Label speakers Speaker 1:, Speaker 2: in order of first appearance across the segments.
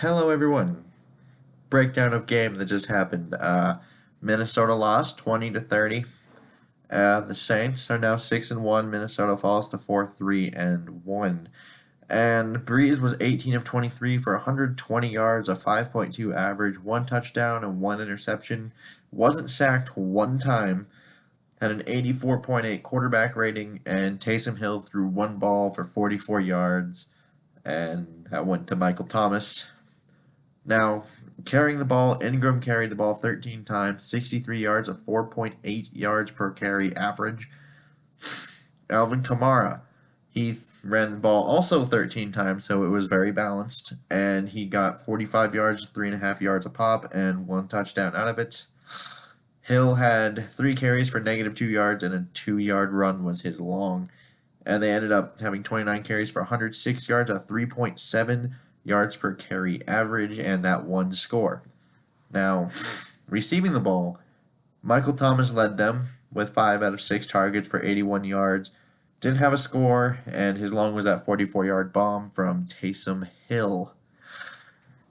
Speaker 1: Hello, everyone. Breakdown of game that just happened. Minnesota lost 20-30. The Saints are now 6-1. Minnesota falls to 4-3-1. And Breeze was 18 of 23 for 120 yards, a 5.2 average, one touchdown and one interception. Wasn't sacked one time. Had an 84.8 quarterback rating, and Taysom Hill threw one ball for 44 yards, and that went to Michael Thomas. Now, carrying the ball, Ingram carried the ball 13 times, 63 yards, a 4.8 yards per carry average. Alvin Kamara, he ran the ball also 13 times, so it was very balanced, and he got 45 yards, 3.5 yards a pop, and one touchdown out of it. Hill had 3 carries for -2 yards, and a 2-yard run was his long. And they ended up having 29 carries for 106 yards, a 3.7 yards per carry average, and that one score. Now, receiving the ball, Michael Thomas led them with 5 out of 6 targets for 81 yards. Didn't have a score, and his long was that 44-yard bomb from Taysom Hill.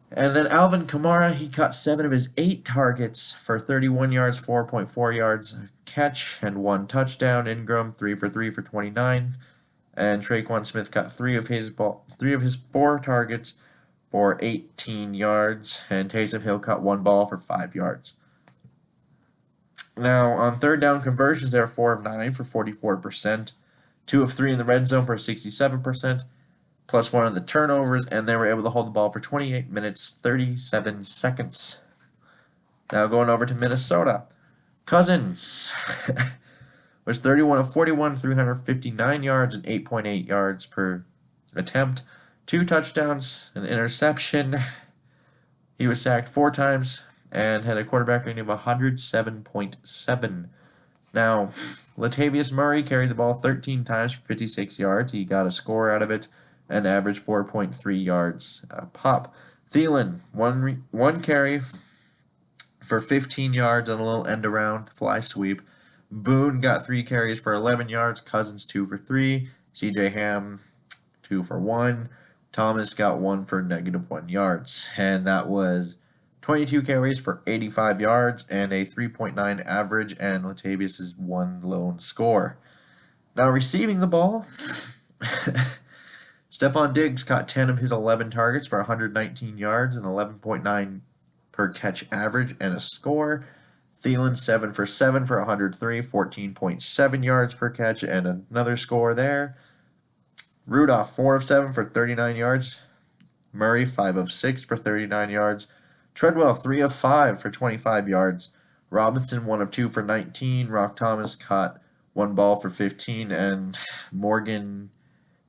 Speaker 1: And then Alvin Kamara, he caught 7 of his 8 targets for 31 yards, 4.4 yards a catch, and 1 touchdown. Ingram, 3 for 3 for 29. And Traquan Smith caught 3 of his 4 targets for 18 yards, and Taysom Hill caught 1 ball for 5 yards. Now, on third down conversions, they were 4 of 9 for 44%, 2 of 3 in the red zone for 67%, plus 1 on the turnovers, and they were able to hold the ball for 28 minutes, 37 seconds. Now, going over to Minnesota. Cousins was 31 of 41, 359 yards, and 8.8 yards per attempt. 2 touchdowns, an interception. He was sacked 4 times and had a quarterback rating of 107.7. Now, Latavius Murray carried the ball 13 times for 56 yards. He got a score out of it and averaged 4.3 yards a pop. Thielen, one carry for 15 yards and a little end-around fly sweep. Boone got 3 carries for 11 yards. Cousins 2 for 3. C.J. Ham 2 for 1. Thomas got 1 for -1 yards, and that was 22 carries for 85 yards and a 3.9 average, and Latavius' 1 lone score. Now, receiving the ball, Stephon Diggs caught 10 of his 11 targets for 119 yards and 11.9 per catch average and a score. Thielen 7 for 7 for 103, 14.7 yards per catch and another score there. Rudolph 4 of 7 for 39 yards. Murray 5 of 6 for 39 yards. Treadwell 3 of 5 for 25 yards. Robinson 1 of 2 for 19. Rock Thomas caught 1 ball for 15, and Morgan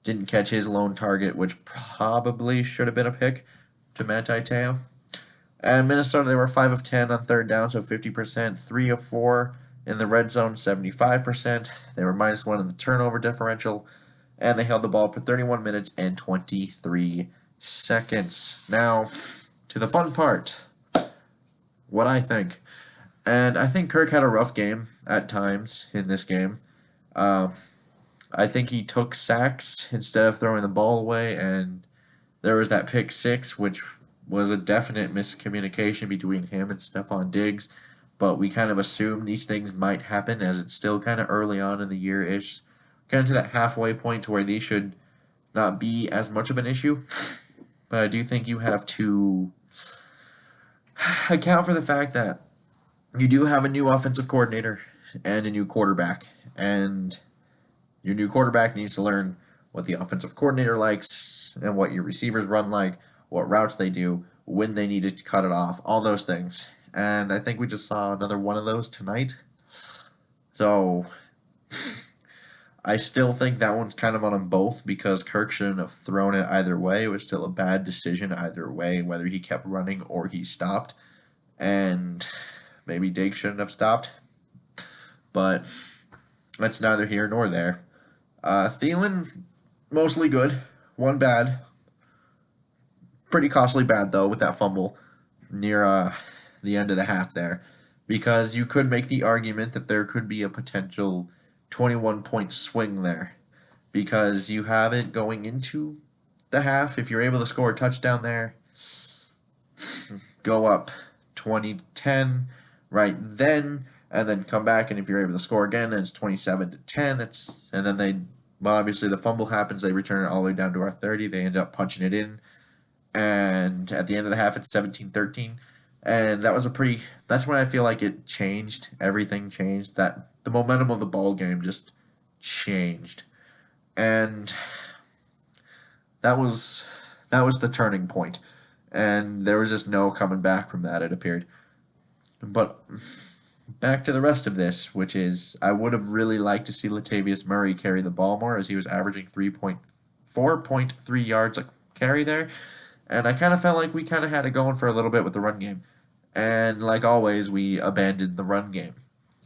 Speaker 1: didn't catch his lone target, which probably should have been a pick to Manti Te'o. And Minnesota, they were 5 of 10 on third down, so 50%. 3 of 4 in the red zone, 75%. They were -1 in the turnover differential, and they held the ball for 31 minutes and 23 seconds. Now, to the fun part, what I think. And I think Kirk had a rough game at times in this game. I think he took sacks instead of throwing the ball away, and there was that pick 6, which was a definite miscommunication between him and Stephon Diggs, but we kind of assumed these things might happen as it's still kind of early on in the year-ish, kind of to that halfway point to where these should not be as much of an issue. But I do think you have to account for the fact that you do have a new offensive coordinator and a new quarterback, and your new quarterback needs to learn what the offensive coordinator likes and what your receivers run like, what routes they do, when they need to cut it off, all those things. And I think we just saw another one of those tonight. So I still think that one's kind of on them both, because Kirk shouldn't have thrown it either way. It was still a bad decision either way, whether he kept running or he stopped. And maybe Diggs shouldn't have stopped. But that's neither here nor there. Thielen, mostly good. 1 bad. Pretty costly bad, though, with that fumble near the end of the half there. Because you could make the argument that there could be a potential 21-point swing there, because you have it going into the half. If you're able to score a touchdown there, go up 20-10 right then, and then come back, and if you're able to score again, then it's 27-10. And then obviously the fumble happens. They return it all the way down to our 30. They end up punching it in, and at the end of the half, it's 17-13. And that's when I feel like it changed. Everything changed. That the momentum of the ball game just changed, and that was the turning point, and there was just no coming back from that, it appeared. But back to the rest of this, which is I would have really liked to see Latavius Murray carry the ball more, as he was averaging 4.3 yards a carry there, and I kind of felt like we kind of had it going for a little bit with the run game. And like always, we abandoned the run game,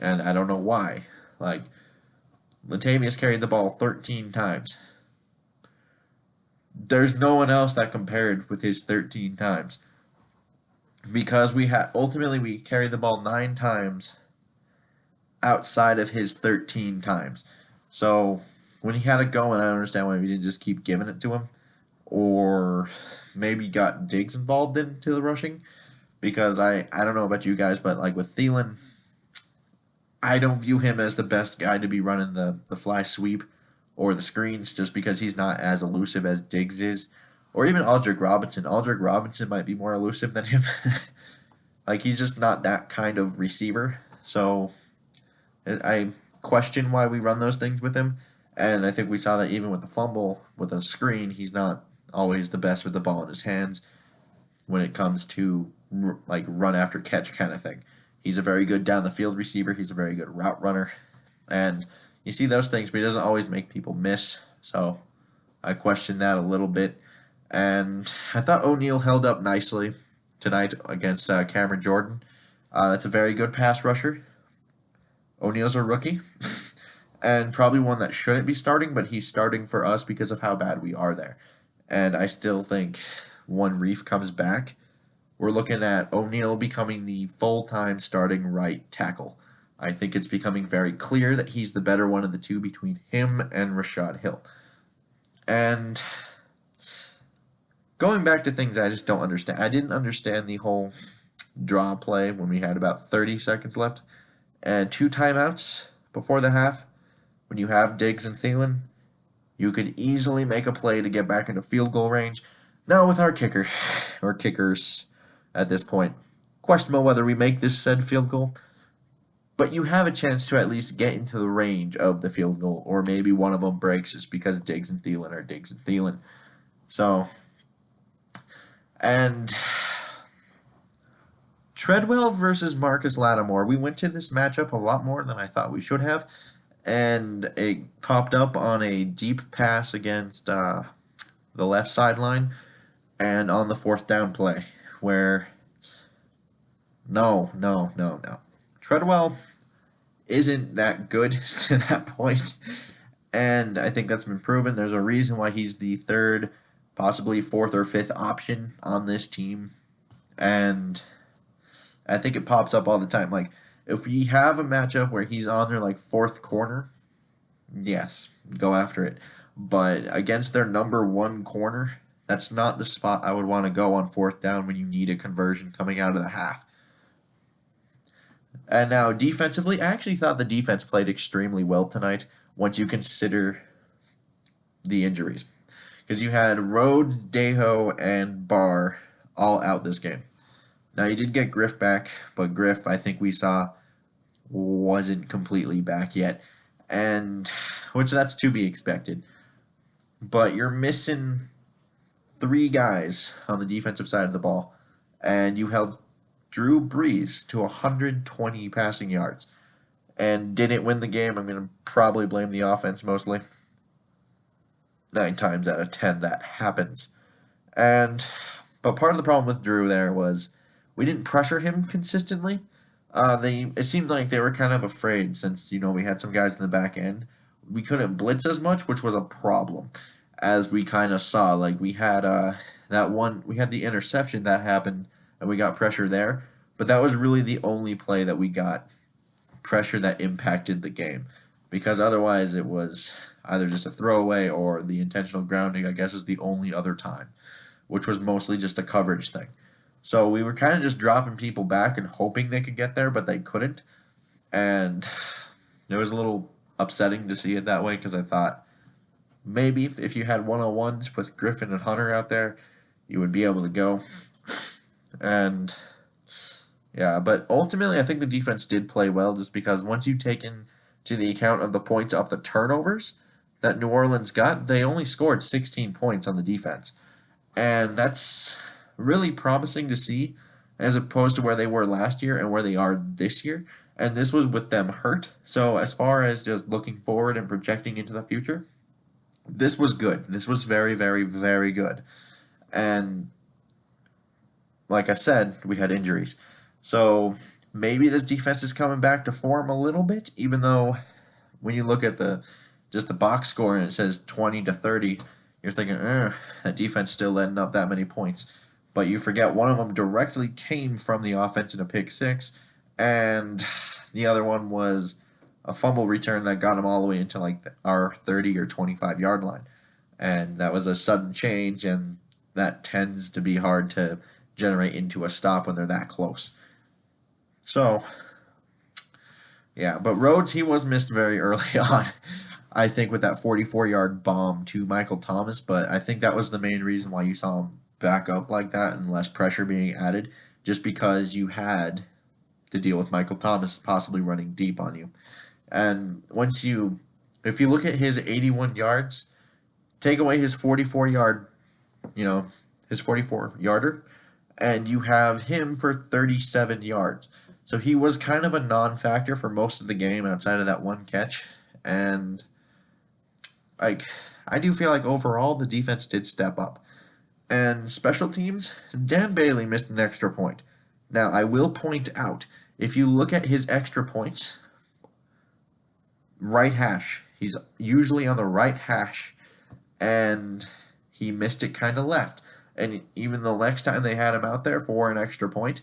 Speaker 1: and I don't know why. Like, Latavius carried the ball 13 times. There's no one else that compared with his 13 times, because ultimately we carried the ball 9 times outside of his 13 times. So when he had it going, I don't understand why we didn't just keep giving it to him, or maybe got Diggs involved into the rushing. Because I don't know about you guys, but like with Thielen, I don't view him as the best guy to be running the fly sweep or the screens, just because he's not as elusive as Diggs is, or even Aldrick Robinson. Aldrick Robinson might be more elusive than him. Like, he's just not that kind of receiver. So I question why we run those things with him, and I think we saw that even with the fumble, with a screen, he's not always the best with the ball in his hands when it comes to like run after catch kind of thing. He's a very good down the field receiver. He's a very good route runner, and you see those things, but he doesn't always make people miss. So I question that a little bit. And I thought O'Neal held up nicely tonight against Cameron Jordan. That's a very good pass rusher. O'Neal's a rookie, and probably one that shouldn't be starting, but he's starting for us because of how bad we are there. And I still think when Reef comes back, we're looking at O'Neal becoming the full-time starting right tackle. I think it's becoming very clear that he's the better one of the two between him and Rashad Hill. And going back to things I just don't understand. I didn't understand the whole draw play when we had about 30 seconds left and 2 timeouts before the half. When you have Diggs and Thielen, you could easily make a play to get back into field goal range. Now with our kicker, or kickers at this point, questionable whether we make this said field goal, but you have a chance to at least get into the range of the field goal, or maybe one of them breaks just because Diggs and Thielen are Diggs and Thielen. So, and Treadwell versus Marcus Lattimore, we went to this matchup a lot more than I thought we should have, and it popped up on a deep pass against the left sideline and on the 4th down play, where no. Treadwell isn't that good to that point, and I think that's been proven. There's a reason why he's the 3rd, possibly 4th or 5th option on this team, and I think it pops up all the time. Like, if we have a matchup where he's on their, like, 4th corner, yes, go after it. But against their number 1 corner, that's not the spot I would want to go on 4th down when you need a conversion coming out of the half. And now defensively, I actually thought the defense played extremely well tonight once you consider the injuries. Because you had Rode, Deho, and Barr all out this game. Now, you did get Griff back, but Griff, I think we saw, wasn't completely back yet, and which that's to be expected. But you're missing 3 guys on the defensive side of the ball, and you held Drew Brees to 120 passing yards and didn't win the game. I'm going to probably blame the offense mostly. 9 times out of 10 that happens. But part of the problem with Drew there was we didn't pressure him consistently. It seemed like they were kind of afraid, since we had some guys in the back end. We couldn't blitz as much, which was a problem, as we kind of saw. Like, we had we had the interception that happened, and we got pressure there. But that was really the only play that we got pressure that impacted the game, because otherwise it was either just a throwaway or the intentional grounding, I guess, is the only other time, which was mostly just a coverage thing. So we were kind of just dropping people back and hoping they could get there, but they couldn't. And it was a little upsetting to see it that way because I thought maybe if you had 101s with Griffin and Hunter out there, you would be able to go. And yeah, but ultimately I think the defense did play well just because once you take into the account of the points off the turnovers that New Orleans got, they only scored 16 points on the defense. And that's really promising to see as opposed to where they were last year and where they are this year. And this was with them hurt. So as far as just looking forward and projecting into the future, this was good. This was very, very, very good. And like I said, we had injuries. So maybe this defense is coming back to form a little bit, even though when you look at the box score and it says 20-30, you're thinking, that defense still letting up that many points. But you forget one of them directly came from the offense in a pick six, and the other one was a fumble return that got them all the way into like our 30 or 25-yard line. And that was a sudden change, and that tends to be hard to generate into a stop when they're that close. So, yeah, but Rhodes, he was missed very early on. I think with that 44-yard bomb to Michael Thomas, but I think that was the main reason why you saw him back up like that and less pressure being added, just because you had to deal with Michael Thomas possibly running deep on you. And if you look at his 81 yards, take away his 44-yard, his 44-yarder, and you have him for 37 yards. So he was kind of a non-factor for most of the game outside of that one catch. And I do feel like overall the defense did step up. And special teams, Dan Bailey missed an extra point. Now, I will point out, if you look at his extra points, right hash, he's usually on the right hash, and he missed it kind of left. And even the next time they had him out there for an extra point,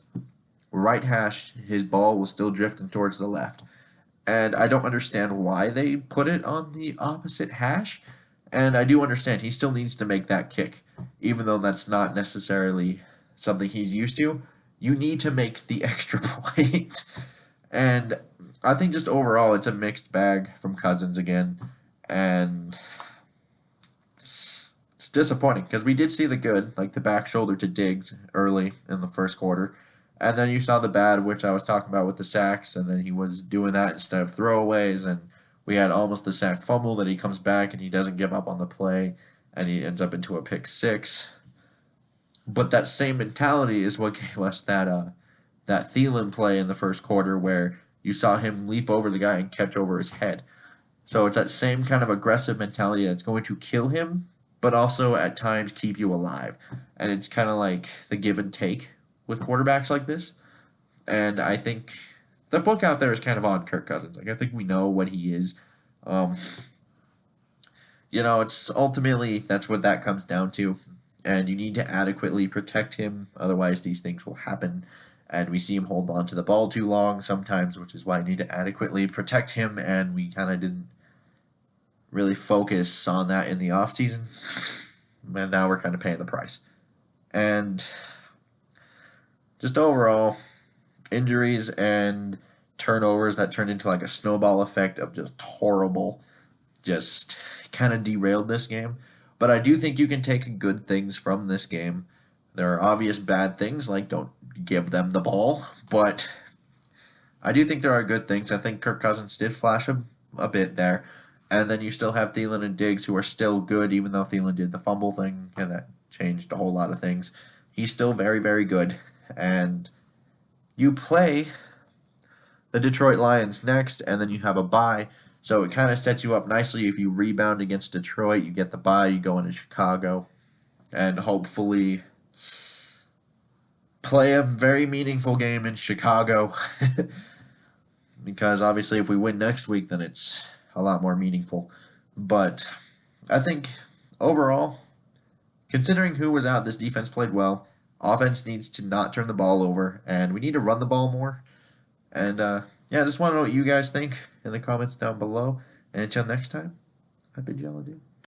Speaker 1: right hash, his ball was still drifting towards the left. And I don't understand why they put it on the opposite hash. And I do understand he still needs to make that kick, even though that's not necessarily something he's used to. You need to make the extra point. And I think just overall it's a mixed bag from Cousins again. And it's disappointing because we did see the good, like the back shoulder to Diggs early in the first quarter. And then you saw the bad, which I was talking about with the sacks, and then he was doing that instead of throwaways, and we had almost the sack fumble that he comes back and he doesn't give up on the play, and he ends up into a pick six. But that same mentality is what gave us that Thielen play in the first quarter where you saw him leap over the guy and catch over his head. So it's that same kind of aggressive mentality that's going to kill him, but also at times keep you alive. And it's kind of like the give and take with quarterbacks like this. And I think the book out there is kind of on Kirk Cousins. Like, I think we know what he is. It's ultimately, that's what that comes down to. And you need to adequately protect him. Otherwise, these things will happen. And we see him hold on to the ball too long sometimes, which is why I need to adequately protect him. And we kind of didn't really focus on that in the offseason. And now we're kind of paying the price. And just overall, injuries and turnovers that turned into like a snowball effect of just horrible, just kind of derailed this game. But I do think you can take good things from this game. There are obvious bad things, like don't give them the ball, but I do think there are good things. I think Kirk Cousins did flash a bit there. And then you still have Thielen and Diggs who are still good, even though Thielen did the fumble thing, and that changed a whole lot of things. He's still very, very good. And you play the Detroit Lions next, and then you have a bye. So it kind of sets you up nicely. If you rebound against Detroit, you get the bye, you go into Chicago, and hopefully play a very meaningful game in Chicago. Because obviously if we win next week, then it's a lot more meaningful. But I think overall, considering who was out, this defense played well. Offense needs to not turn the ball over, and we need to run the ball more. And I just want to know what you guys think in the comments down below. And until next time, I bid y'all adieu.